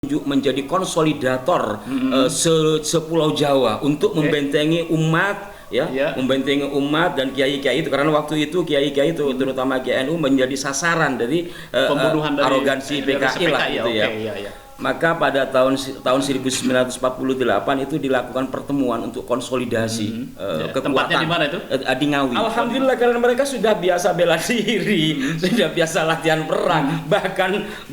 menjadi konsolidator sepulau Jawa untuk membentengi umat, membentengi umat dan kiai-kiai itu, karena waktu itu kiai-kiai itu terutama Kiai NU menjadi sasaran dari pembunuhan dari arogansi PKI lah gitu ya. Maka pada tahun 1948 itu dilakukan pertemuan untuk konsolidasi kekuatan. Tempatnya di mana itu? Di Ngawi. Alhamdulillah karena mereka sudah biasa bela diri, sudah biasa latihan perang,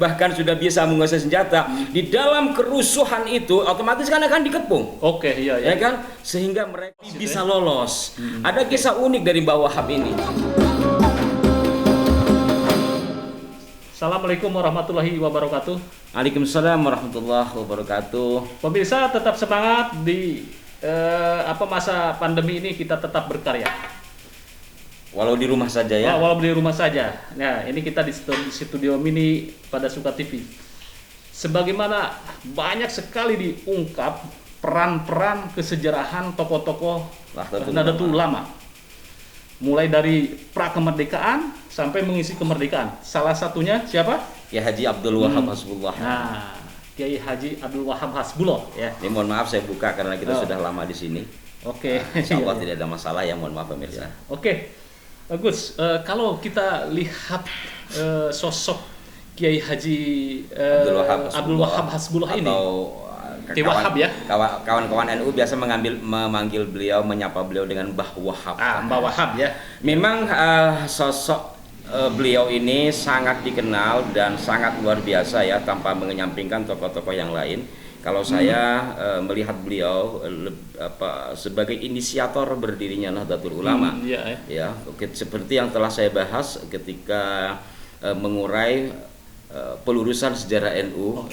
bahkan sudah bisa menguasai senjata. Di dalam kerusuhan itu otomatis kan akan dikepung. Ya kan? Sehingga mereka bisa lolos. Ada kisah unik dari Mbah Wahab ini. Assalamualaikum warahmatullahi wabarakatuh. Waalaikumsalam warahmatullahi wabarakatuh. Pemirsa tetap semangat di masa pandemi ini, kita tetap berkarya. Walau di rumah saja ya. Walau di rumah saja. Nah, ini kita di studio mini pada Suka TV. Sebagaimana banyak sekali diungkap peran-peran kesejarahan tokoh-tokoh Nahdlatul Ulama. Mulai dari pra-kemerdekaan sampai mengisi kemerdekaan. Salah satunya siapa? Kiai Haji Abdul Wahab Hasbullah. Nah, Kiai Haji Abdul Wahab Hasbullah ya. Ini mohon maaf saya buka karena kita sudah lama di sini. Insya Allah tidak ada masalah ya, mohon maaf pemirsa. Bagus. Kalau kita lihat sosok Kiai Haji Abdul Wahab Hasbullah ini, kawan-kawan NU biasa memanggil beliau, menyapa beliau dengan Mbah Wahab. Mbah Wahab ya. Memang sosok beliau ini sangat dikenal dan sangat luar biasa ya, tanpa menyampingkan tokoh-tokoh yang lain. Kalau saya melihat beliau sebagai inisiator berdirinya Nahdlatul Ulama, seperti yang telah saya bahas ketika mengurai pelurusan sejarah NU,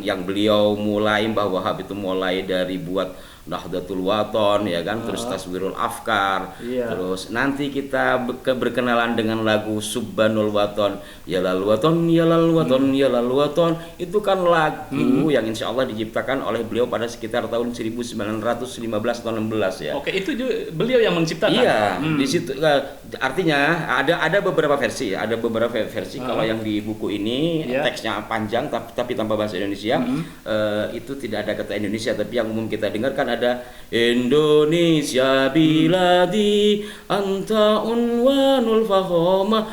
yang beliau mulai, Mbah Wahab itu mulai dari buat Nahdlatul Wathon ya kan, terus Taswirul Afkar, terus nanti kita berkenalan dengan lagu Subhanul Wathon, Yalal Wathon, Yalal Wathon, Yalal Wathon. Itu kan lagu yang insya Allah diciptakan oleh beliau pada sekitar tahun 1915 atau 16 ya. Itu beliau yang menciptakan. Iya, di situ artinya ada beberapa versi, kalau yang di buku ini teksnya panjang tapi tanpa bahasa Indonesia, itu tidak ada kata Indonesia, tapi yang umum kita dengar kan ada Indonesia biladi anta unwanul fahoma.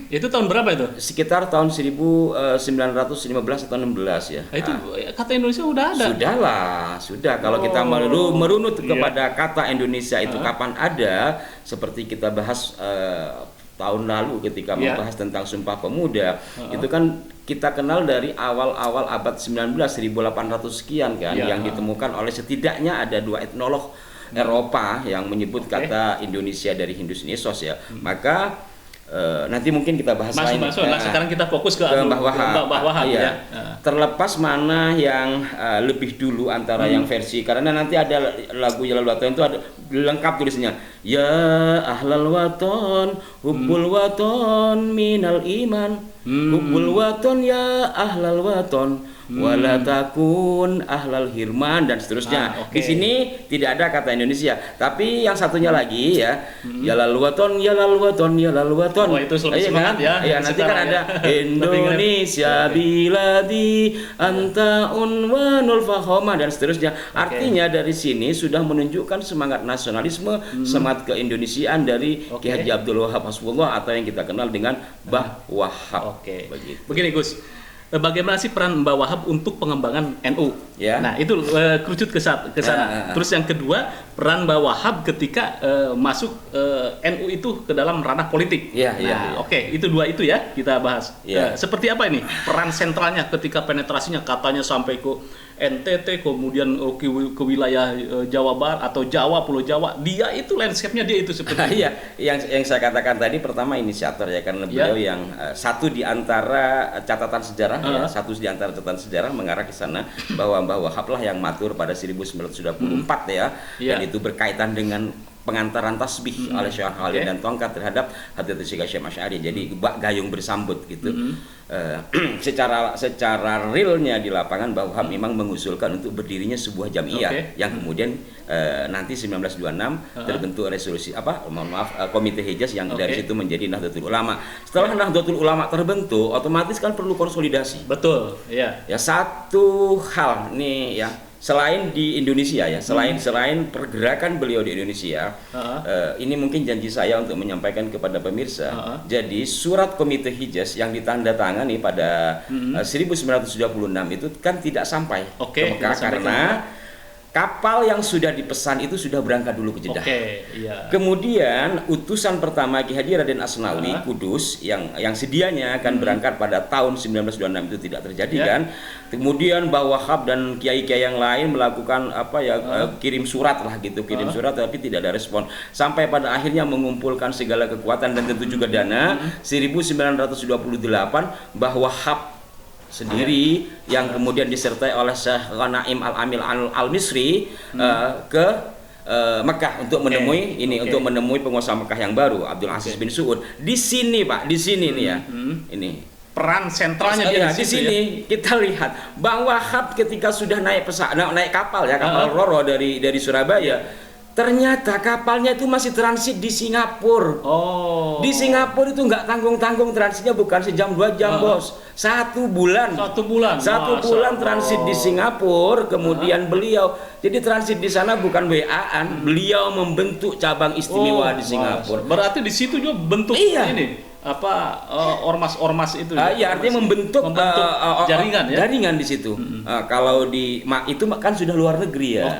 Itu tahun berapa itu? Sekitar tahun 1915 atau 16 ya. Itu kata Indonesia udah ada. Sudah. Kalau kita merunut kepada kata Indonesia itu kapan ada, seperti kita bahas tahun lalu ketika membahas tentang Sumpah Pemuda, itu kan kita kenal dari awal-awal abad 19, 1800 sekian kan, yang ditemukan oleh setidaknya ada 2 etnolog Eropa yang menyebut kata Indonesia dari Hindus Nesos ya. Maka nanti mungkin kita bahas lain. Sekarang kita fokus ke Mbah Wahab ya. Terlepas mana yang lebih dulu antara yang versi, karena nanti ada lagu Yalal Wathon itu ada lengkap tulisnya, ya ahlal waton hubbul waton minal iman, hubbul waton ya ahlal waton wala takun ahlal hirman, dan seterusnya. Di sini tidak ada kata Indonesia, tapi yang satunya lagi ya, Yalal Wathon, Yalal Wathon, Yalal Wathon. Itu lebih semangat ya. Nanti kan ada Indonesia biladi anta unwanul fahoma dan seterusnya. Artinya dari sini sudah menunjukkan semangat nasionalisme, semangat keindonesiaan dari Kiai Haji Abdul Wahab Hasbullah atau yang kita kenal dengan Mbah Wahab. Begini Gus, bagaimana sih peran Mbah Wahab untuk pengembangan NU? Nah, itu kerucut ke sana. Terus yang kedua, peran Mbah Wahab ketika masuk NU itu ke dalam ranah politik. Itu dua itu ya kita bahas. Seperti apa ini peran sentralnya ketika penetrasinya katanya sampai ke NTT, kemudian ke wilayah Jawa Barat atau Jawa, Pulau Jawa. Dia itu landscape-nya dia itu seperti yang saya katakan tadi, pertama inisiator ya, karena beliau yang satu di antara catatan sejarah mengarah ke sana, bahwa Mbah Wahab lah yang matur pada 1924 dan itu berkaitan dengan pengantaran tasbih oleh Syekh Khalid dan tongkat terhadap Hadratus Syekh Asy'ari. Jadi bak gayung bersambut gitu. Secara realnya di lapangan bahwa Wahab memang mengusulkan untuk berdirinya sebuah jamiah yang kemudian nanti 1926 terbentuk resolusi Komite Hijaz yang dari situ menjadi Nahdlatul Ulama. Setelah Nahdlatul Ulama terbentuk, otomatis kan perlu konsolidasi. Betul, iya. Ya, satu hal nih ya, selain di Indonesia ya, selain pergerakan beliau di Indonesia, ini mungkin janji saya untuk menyampaikan kepada pemirsa. Jadi surat Komite Hijaz yang ditandatangani pada 1926 itu kan tidak sampai ke Mekah karena kapal yang sudah dipesan itu sudah berangkat dulu ke Jeddah. Kemudian utusan pertama Ki Haji Raden Asnawi Kudus yang sedianya akan berangkat pada tahun 1926 itu tidak terjadi kan. Kemudian Mbah Wahab dan kiai-kiai yang lain melakukan kirim surat lah gitu, surat tapi tidak ada respon. Sampai pada akhirnya mengumpulkan segala kekuatan dan tentu juga dana 1928 Mbah Wahab sendiri yang kemudian disertai oleh Syekh Ghanaim Al-Amil Al-Misri ke Mekah untuk menemui untuk menemui penguasa Mekah yang baru Abdul Aziz bin Su'ud. Di sini Pak, di sini nih ya. Ini peran sentralnya di sini kita lihat Bang Wahab ketika sudah naik kapal Roro dari Surabaya. Ternyata kapalnya itu masih transit di Singapura. Di Singapura itu nggak tanggung-tanggung transitnya, bukan sejam 2 jam bos. 1 bulan. 1 bulan transit di Singapura. Kemudian beliau jadi transit di sana bukan WA-an. Beliau membentuk cabang istimewa di Singapura. Berarti di situ juga bentuk ini. Ormas-ormas itu artinya membentuk jaringan ya, jaringan di situ. Kalau itu kan sudah luar negeri ya.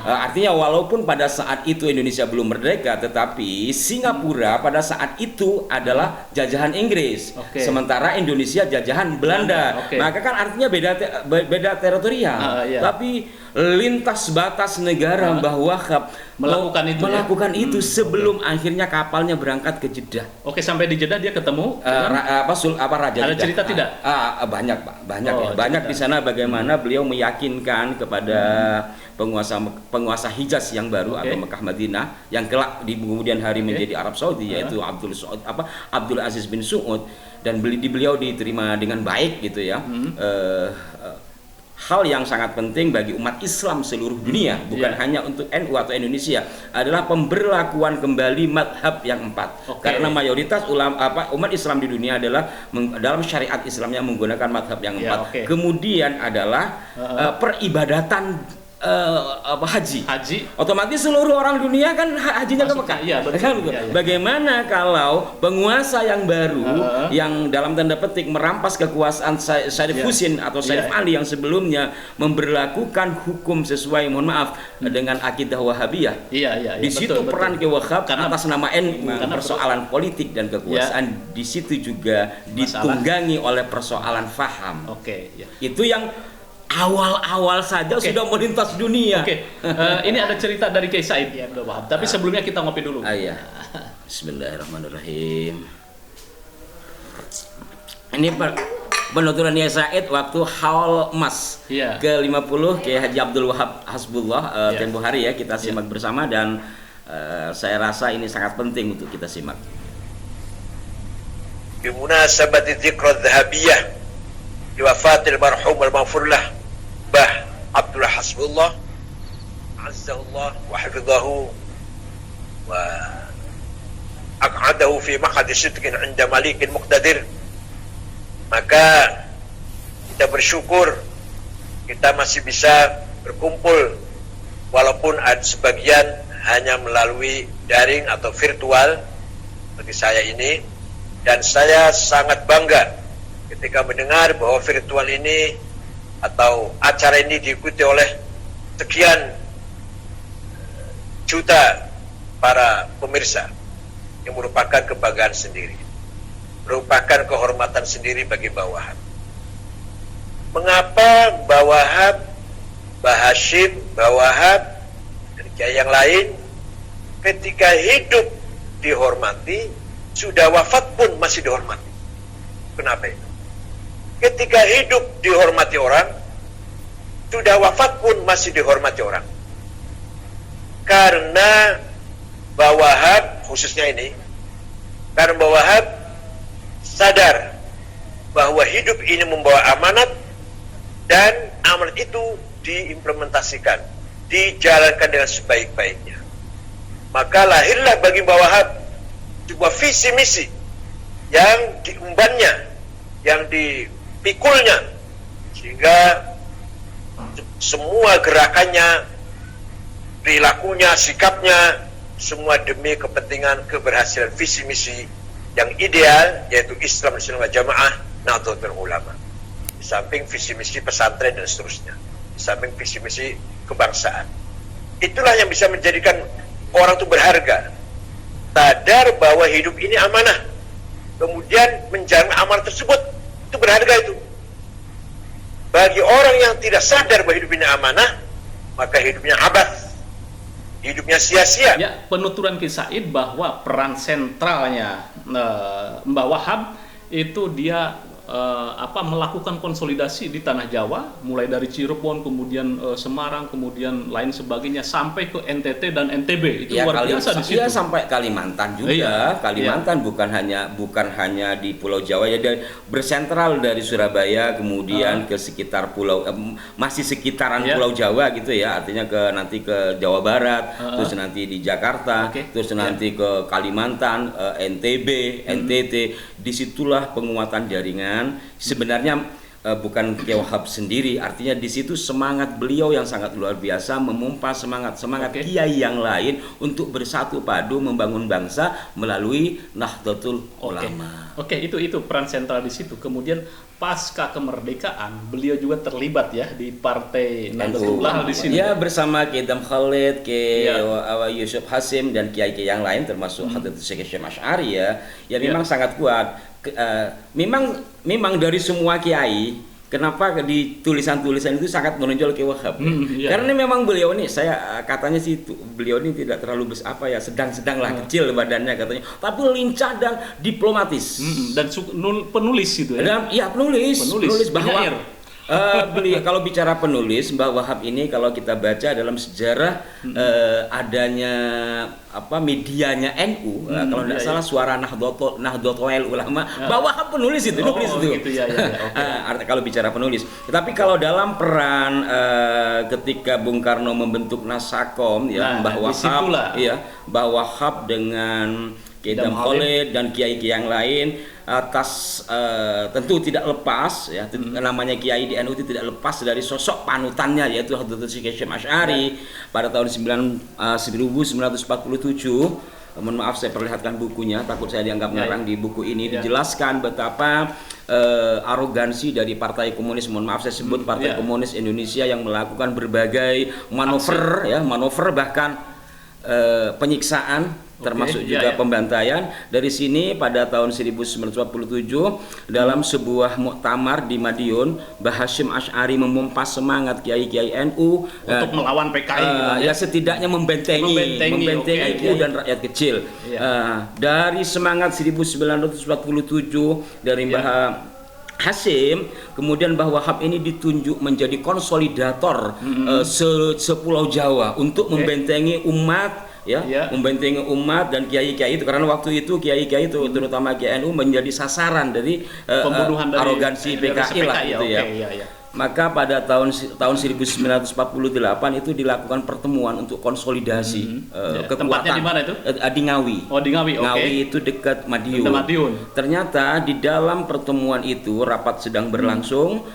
Artinya walaupun pada saat itu Indonesia belum merdeka, tetapi Singapura pada saat itu adalah jajahan Inggris, sementara Indonesia jajahan Belanda. Maka kan artinya beda teritorial, tapi lintas batas negara Mbah Wahab melakukan itu sebelum akhirnya kapalnya berangkat ke Jeddah. Sampai di Jeddah dia ketemu Raja ada Jeddah. cerita tidak? Banyak Pak, banyak di sana bagaimana beliau meyakinkan kepada penguasa Hijaz yang baru atau Mekah Madinah yang kelak di kemudian hari menjadi Arab Saudi, yaitu Abdul Aziz bin Su'ud, dan beliau diterima dengan baik gitu ya. Hal yang sangat penting bagi umat Islam seluruh dunia, bukan hanya untuk NU atau Indonesia, adalah pemberlakuan kembali madhab yang 4. Karena mayoritas umat Islam di dunia adalah dalam syariat Islamnya menggunakan madhab yang 4. Kemudian adalah peribadatan haji. Otomatis seluruh orang dunia kan hajinya ke Mekah. Bagaimana kalau penguasa yang baru yang dalam tanda petik merampas kekuasaan Syarif Husin atau Syarif Ali yang sebelumnya memberlakukan hukum sesuai dengan akidah Wahabiyah. Di situ peran Ki Wahab atas nama NU, persoalan politik dan kekuasaan di situ juga ditunggangi oleh persoalan faham. Itu yang awal-awal saja sudah melintas dunia. Ini ada cerita dari Kiai Said ya, Wahab. Tapi sebelumnya kita ngopi dulu. Bismillahirrahmanirrahim. Ini penuturan Kiai Said waktu Haul Emas ke-50 Kiai Haji Abdul Wahab Hasbullah tempo hari ya, kita simak bersama dan saya rasa ini sangat penting untuk kita simak. Bimunasabati dzikra dhahabiyah liwafatil marhum al-maghfur lah Bah Abdul Hasbullah azzahullah wa hafidhahu wa aq'adahu fi maq'adi sidqin 'inda malikin muqtadir. Maka kita bersyukur kita masih bisa berkumpul walaupun ada sebagian hanya melalui daring atau virtual bagi saya ini, dan saya sangat bangga ketika mendengar bahwa virtual ini atau acara ini diikuti oleh sekian juta para pemirsa, yang merupakan kebanggaan sendiri, merupakan kehormatan sendiri bagi Mbah Wahab. Mengapa Mbah Wahab, Mbah Hashim, Mbah Wahab, dan kiai yang lain ketika hidup dihormati, sudah wafat pun masih dihormati? Kenapa itu? Ketika hidup dihormati orang, sudah wafat pun masih dihormati orang. Karena Mbah Wahab khususnya ini, karena Mbah Wahab sadar bahwa hidup ini membawa amanat dan amanat itu diimplementasikan, dijalankan dengan sebaik-baiknya. Maka lahirlah bagi Mbah Wahab sebuah visi misi yang diembannya, yang dipikulnya, sehingga semua gerakannya, perilakunya, sikapnya, semua demi kepentingan keberhasilan visi misi yang ideal, yaitu Islam Sunnah Jamaah Nahdlatul Ulama. Di samping visi misi pesantren dan seterusnya, di samping visi misi kebangsaan. Itulah yang bisa menjadikan orang itu berharga, sadar bahwa hidup ini amanah, kemudian menjalankan amanah tersebut, itu berharga itu. Bagi orang yang tidak sadar bahwa hidup ini amanah, maka hidupnya abad, hidupnya sia-sia. Ya, penuturan Ki Said bahwa peran sentralnya Mbah Wahab itu dia melakukan konsolidasi di tanah Jawa, mulai dari Cirebon, kemudian Semarang, kemudian lain sebagainya sampai ke NTT dan NTB. Itu ya, luar biasa di situ. Iya, sampai Kalimantan juga. Iya, Kalimantan iya. bukan hanya di Pulau Jawa ya, bersentral dari Surabaya kemudian ke sekitar pulau masih sekitaran Pulau Jawa gitu ya. Artinya nanti ke Jawa Barat, terus nanti di Jakarta, terus nanti ke Kalimantan, NTB, NTT. Disitulah penguatan jaringan. Sebenarnya bukan Kiai Wahab sendiri, artinya di situ semangat beliau yang sangat luar biasa memompa semangat kiai yang lain untuk bersatu padu membangun bangsa melalui Nahdlatul Ulama. Itu peran sentral di situ. Kemudian pasca kemerdekaan beliau juga terlibat ya di Partai Nahdlatul di sini. Ya, bersama Kiai Dam Khalid, Kiai Yusuf Hasim dan kiai-kiai yang lain termasuk Hadratus Syekh Hasyim Asy'ari ya. Memang sangat kuat. Memang dari semua kiai, kenapa di tulisan-tulisan itu sangat menonjol Kiai Wahab? Karena memang beliau ini, saya katanya sih beliau ini tidak terlalu sedang-sedang lah, kecil badannya katanya, tapi lincah dan diplomatis. Dan penulis gitu ya? Iya, penulis bahwa beliau kalau bicara penulis, Mbah Wahab ini kalau kita baca dalam sejarah adanya medianya NU, kalau tidak salah Suara Nahdlatul Ulama, Mbah Wahab penulis itu, Gitu, ya. Kalau bicara penulis. Tetapi kalau dalam peran ketika Bung Karno membentuk Nasakom ya, Mbah Wahab dengan Kiai Dam Khalid dan kiai-kiai yang lain atas tentu tidak lepas ya, namanya kiai di NU itu tidak lepas dari sosok panutannya yaitu Hadratus Syekh Hasyim Asy'ari pada tahun 1947. Mohon maaf saya perlihatkan bukunya, takut saya dianggap ngarang di buku ini. Dijelaskan betapa arogansi dari Partai Komunis, mohon maaf saya sebut Partai Komunis Indonesia, yang melakukan berbagai manuver bahkan penyiksaan, termasuk juga pembantaian. Dari sini pada tahun 1947 dalam sebuah muktamar di Madiun, Mbah Hasyim Asy'ari memompa semangat kiai-kiai NU untuk melawan PKI ya setidaknya membentengi NU dan rakyat kecil. Dari semangat 1947 dari Mbah Hasyim, kemudian Mbah Wahab ini ditunjuk menjadi konsolidator sepulau Jawa untuk membentengi umat membentengi umat dan kiai-kiai itu, karena waktu itu kiai-kiai itu terutama Kiai NU menjadi sasaran dari pembunuhan arogansi PKI lah gitu ya. Maka pada tahun 1948 itu dilakukan pertemuan untuk konsolidasi kekuatan. Tempatnya di mana itu? Di Ngawi. Di Ngawi. Ngawi itu dekat Madiun. Ternyata di dalam pertemuan itu rapat sedang berlangsung,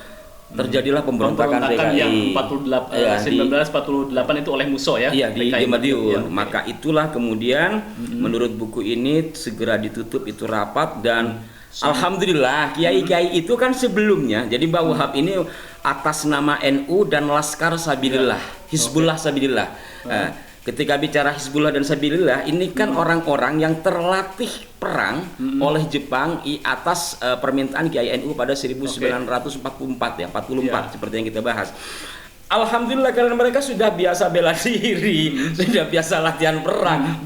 terjadilah pemberontakan PKI yang 1948 itu oleh Musso ya. Iya, di Madiun. Maka itulah kemudian menurut buku ini segera ditutup itu rapat dan alhamdulillah kiai-kiai itu kan sebelumnya. Jadi Mbah Wahab ini atas nama NU dan Laskar Sabilillah, Hizbullah Sabilillah. Ketika bicara Hizbullah dan Sabilillah, ini kan orang-orang yang terlatih perang oleh Jepang atas permintaan Kiai NU pada 1944 seperti yang kita bahas. Alhamdulillah karena mereka sudah biasa bela diri, sudah biasa latihan perang,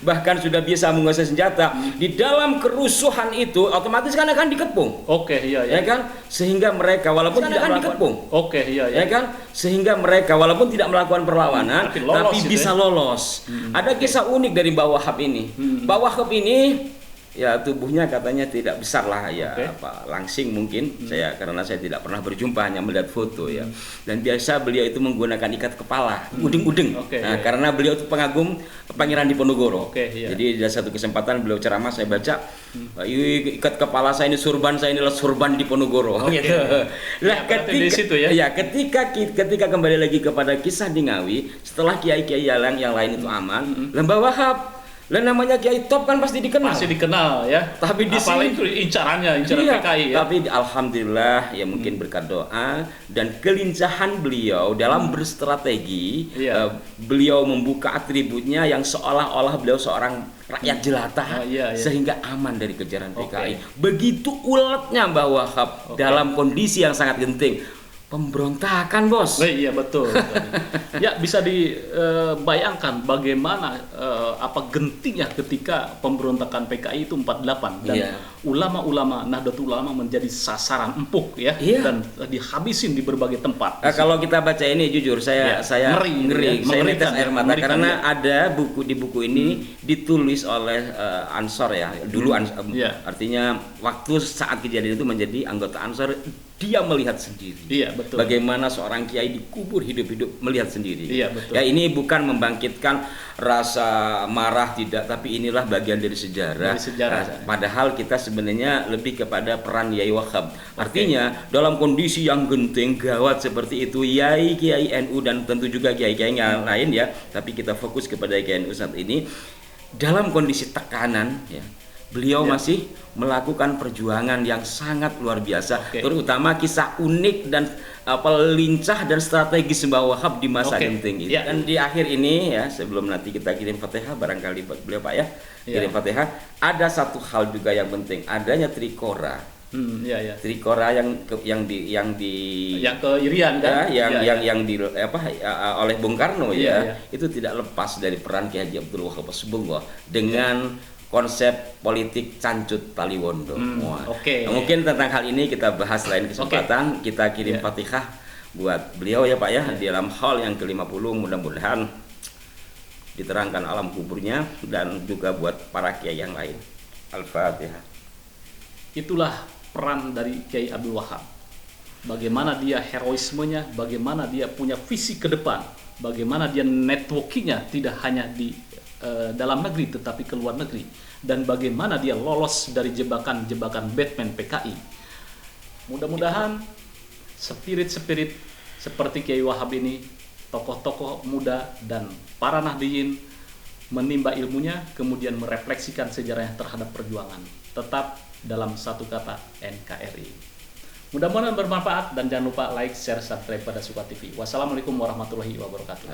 bahkan sudah biasa menguasai senjata. Di dalam kerusuhan itu otomatis kan akan dikepung. Oke, iya, ya kan? Sehingga mereka walaupun tidak akan dikepung. Oke, iya, ya kan? Sehingga mereka walaupun tidak melakukan perlawanan, tapi bisa lolos. Ada kisah unik dari Mbah Wahab ini. Mbah Wahab ini ya tubuhnya katanya tidak besar lah ya, langsing mungkin karena saya tidak pernah berjumpa, hanya melihat foto ya. Dan biasa beliau itu menggunakan ikat kepala, udeng-udeng. Karena beliau itu pengagum Pangeran Diponegoro. Jadi ada satu kesempatan beliau ceramah, saya baca, ikat kepala saya ini surban saya inilah surban Diponegoro. Gitu. Lah ketika kembali lagi kepada kisah di Ngawi, setelah kiai-kiai yang lain itu aman, Mbah Wahab lah namanya Kiai Top kan pasti dikenal. Pasti dikenal ya. Tapi di sini itu incaran PKI ya. Tapi alhamdulillah ya mungkin berkat doa dan kelincahan beliau dalam berstrategi, beliau membuka atributnya yang seolah-olah beliau seorang rakyat jelata sehingga aman dari kejaran PKI. Begitu uletnya Mbah Wahab dalam kondisi yang sangat genting. Pemberontakan, Bos. Iya betul. Ya bisa dibayangkan bagaimana gentingnya ketika pemberontakan PKI itu 48 dan ulama-ulama Nahdlatul Ulama menjadi sasaran empuk ya dan dihabisin di berbagai tempat. Kalau kita baca ini jujur saya ngeri, saya netes air mata karena ada di buku ini ditulis oleh Ansor ya. Dulu artinya waktu saat kejadian itu menjadi anggota Ansor, dia melihat sendiri. Iya, betul. Bagaimana seorang kiai dikubur hidup-hidup melihat sendiri. Iya, betul. Ya ini bukan membangkitkan rasa marah tidak, tapi inilah bagian dari sejarah. Padahal kita sebenarnya lebih kepada peran Yai Wahab. Artinya dalam kondisi yang genting gawat seperti itu, Kiai NU dan tentu juga kiai-kiai yang lain ya, tapi kita fokus kepada Kiai NU saat ini dalam kondisi tekanan ya. Beliau masih melakukan perjuangan yang sangat luar biasa, terutama kisah unik dan lincah dan strategis Mbah Wahab di masa genting itu. Dan di akhir ini ya, sebelum nanti kita kirim Fatihah barangkali buat beliau Pak ya, kirim Fatihah, ada satu hal juga yang penting, adanya trikora. Trikora yang ke Irian kan? Oleh Bung Karno itu tidak lepas dari peran Ki Haji Abdul Wahab Hasbullah dengan konsep politik Cancut Taliwondo. Mungkin tentang hal ini kita bahas lain kesempatan. Kita kirim Fatihah buat beliau ya Pak ya, di dalam hal yang ke-50 mudah-mudahan diterangkan alam kuburnya dan juga buat para kiai yang lain. Al-Fatihah. Itulah peran dari Kiai Abdul Wahab. Bagaimana dia heroismenya, bagaimana dia punya visi ke depan, bagaimana dia networkingnya tidak hanya di dalam negeri tetapi ke luar negeri, dan bagaimana dia lolos dari jebakan-jebakan Batman PKI. Mudah-mudahan spirit seperti Kiai Wahab ini, tokoh-tokoh muda dan para Nahdiyin menimba ilmunya kemudian merefleksikan sejarahnya terhadap perjuangan tetap dalam satu kata NKRI. Mudah-mudahan bermanfaat dan jangan lupa like, share, subscribe pada Suka TV. Wassalamualaikum warahmatullahi wabarakatuh.